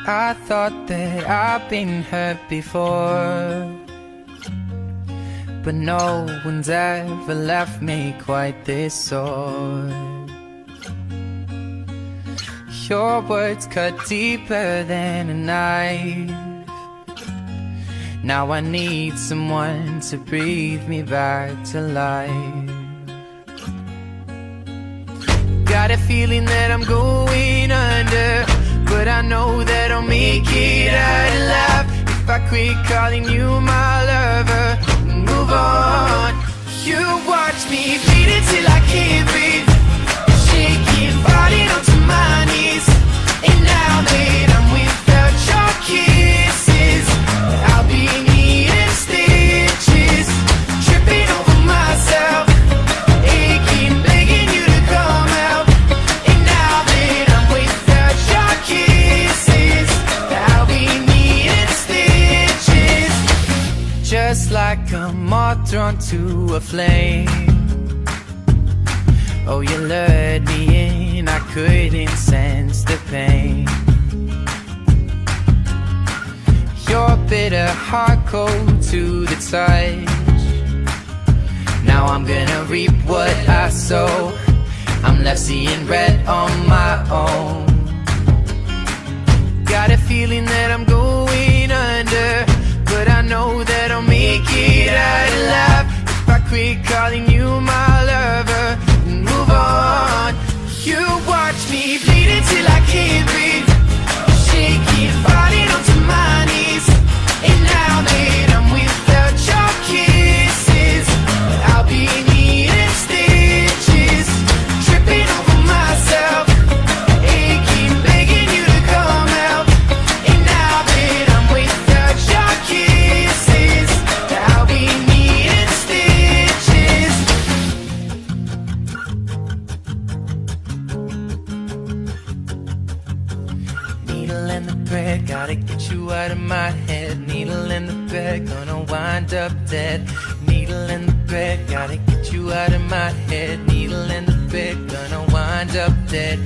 I thought that I've been hurt before, but no one's ever left me quite this sore. Your words cut deeper than a knife. Now I need someone to breathe me back to life. Got a feeling that I'm going under, but I know that I'll make it out alive if I quit calling you my lover and move on. You watch me bleed until I can't breathe, shaking, falling onto my knees. And now that I'm without your kisses, I'll be needing stitches, tripping over myself, aching, begging you to come out. And now that I'm without your kisses, I'll be needing stitches, just like a moth drawn to a flame. Oh, you lured me in, I couldn't sense the pain. Your bitter heart cold to the touch. Now I'm gonna reap what I sow. I'm left seeing red on my own. Got a feeling that I'm going under, but I know that I'll make it out alive if I quit calling you my lover and move on. You watch me bleed until I can't breathe, shaking, falling onto my knees. And now that I'm without your kisses, I'll be needing stitches, tripping over myself, aching, begging you to come out. And now that I'm without your kisses, I'll be needing stitches. Needle in the thread, gotta get you out of my head. Needle in the thread, gonna wind up dead. Needle in the thread, gotta get you out of my head. Needle in the thread, gonna wind up dead.